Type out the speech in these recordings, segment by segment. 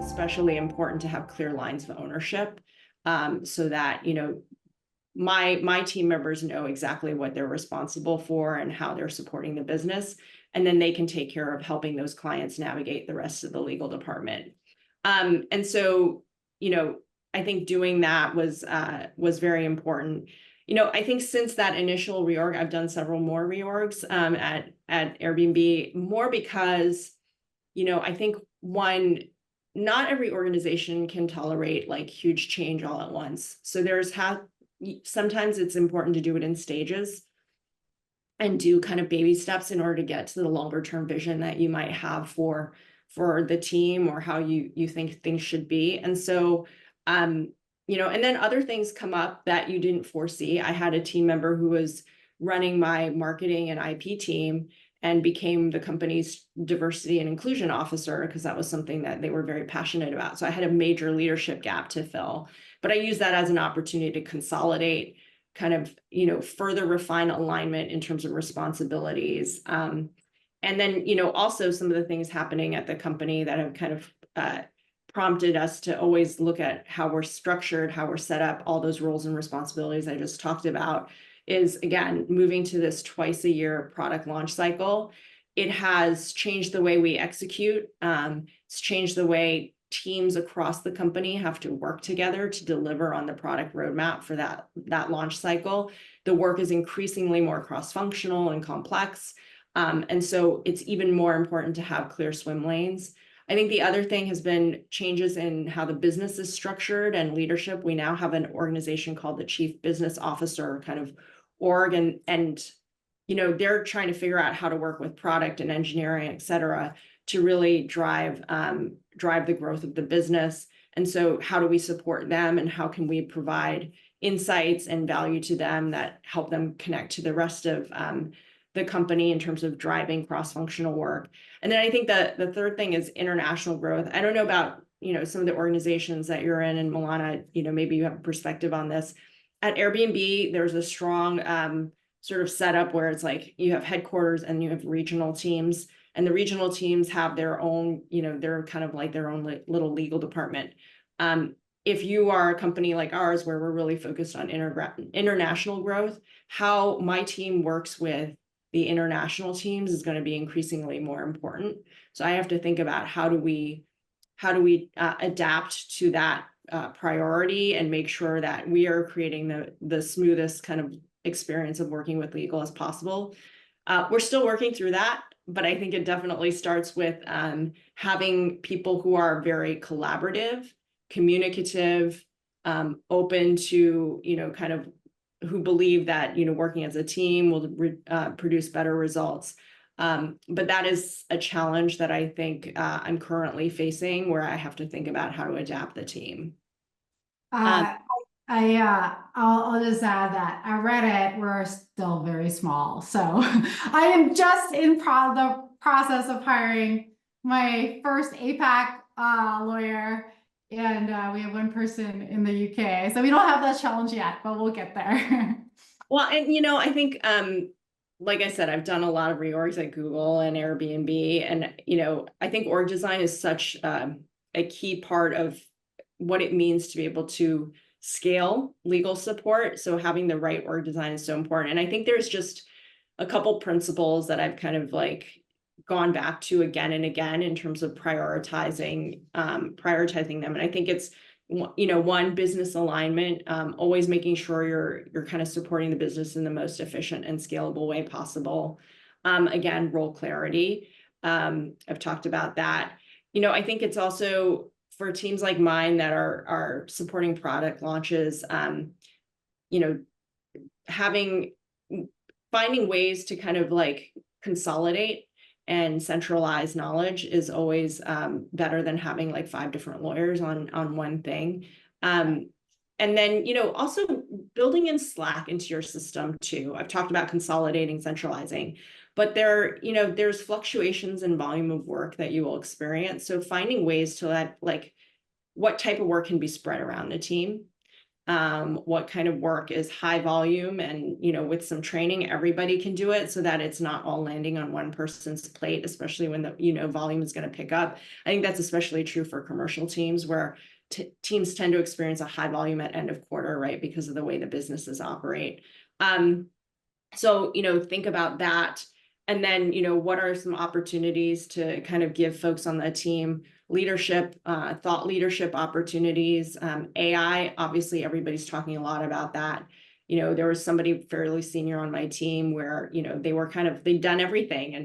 especially important to have clear lines of ownership, so that, my team members know exactly what they're responsible for and how they're supporting the business. And then they can take care of helping those clients navigate the rest of the legal department. And so, I think doing that was very important. I think since that initial reorg, I've done several more reorgs at Airbnb, more because, I think one, not every organization can tolerate like huge change all at once. So sometimes it's important to do it in stages and do kind of baby steps in order to get to the longer term vision that you might have for the team or how you think things should be. And so, and then other things come up that you didn't foresee. I had a team member who was running my marketing and IP team and became the company's diversity and inclusion officer because that was something that they were very passionate about. So I had a major leadership gap to fill, but I used that as an opportunity to consolidate, kind of, further refine alignment in terms of responsibilities. And then, also some of the things happening at the company that have kind of prompted us to always look at how we're structured, how we're set up, all those roles and responsibilities I just talked about, is again, moving to this twice a year product launch cycle. It has changed the way we execute. It's changed the way teams across the company have to work together to deliver on the product roadmap for that launch cycle. The work is increasingly more cross-functional and complex. And so it's even more important to have clear swim lanes. I think the other thing has been changes in how the business is structured and leadership. We now have an organization called the Chief Business Officer kind of org, and they're trying to figure out how to work with product and engineering, et cetera, to really drive the growth of the business. And so how do we support them, and how can we provide insights and value to them that help them connect to the rest of the company in terms of driving cross-functional work. And then I think that the third thing is international growth. I don't know about, some of the organizations that you're in, and Milana, maybe you have a perspective on this. At Airbnb, there's a strong sort of setup where it's like you have headquarters and you have regional teams, and the regional teams have their own, they're kind of like their own little legal department. If you are a company like ours, where we're really focused on international growth, how my team works with the international teams is going to be increasingly more important. So I have to think about how do we adapt to that priority and make sure that we are creating the smoothest kind of experience of working with legal as possible. We're still working through that, but I think it definitely starts with having people who are very collaborative, communicative, open to, kind of who believe that, working as a team will produce better results. But that is a challenge that I think I'm currently facing, where I have to think about how to adapt the team. I'll just add that at Reddit, we're still very small. So I am just in the process of hiring my first APAC lawyer. And we have one person in the UK. So we don't have that challenge yet, but we'll get there. Well, and I think, like I said, I've done a lot of reorgs at Google and Airbnb. And, I think org design is such a key part of what it means to be able to scale legal support. So having the right org design is so important. And I think there's just a couple principles that I've kind of like gone back to again and again in terms of prioritizing them. And I think it's, one, business alignment, always making sure you're kind of supporting the business in the most efficient and scalable way possible. Again, role clarity. I've talked about that. I think it's also for teams like mine that are supporting product launches, finding ways to kind of like consolidate and centralized knowledge is always better than having like 5 different lawyers on one thing. And then, also building in Slack into your system too. I've talked about consolidating, centralizing, but there's fluctuations in volume of work that you will experience. So finding ways to let, like, what type of work can be spread around the team. what kind of work is high volume, and, you know, with some training, everybody can do it, so that it's not all landing on one person's plate, especially when the, you know, volume is going to pick up. I think that's especially true for commercial teams, where teams tend to experience a high volume at end of quarter, right? Because of the way the businesses operate. So, you know, think about that. And then, you know, what are some opportunities to kind of give folks on the team leadership, thought leadership opportunities? AI, obviously, everybody's talking a lot about that. You know, there was somebody fairly senior on my team where, you know, they were kind of, they'd done everything.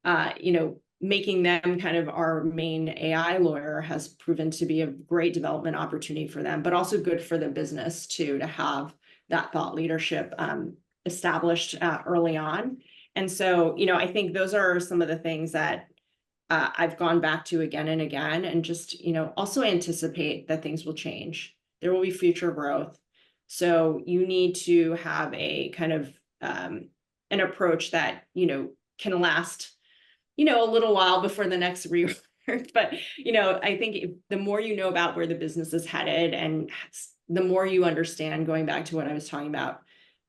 And, you know, making them kind of our main AI lawyer has proven to be a great development opportunity for them, but also good for the business too, to have that thought leadership established early on. And so, you know, I think those are some of the things that I've gone back to again and again, and just, you know, also anticipate that things will change. There will be future growth. So you need to have a kind of an approach that, you know, can last, you know, a little while before the next rework. But, you know, I think the more you know about where the business is headed, and the more you understand, going back to what I was talking about,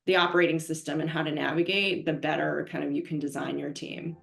the operating system and how to navigate, the better kind of you can design your team.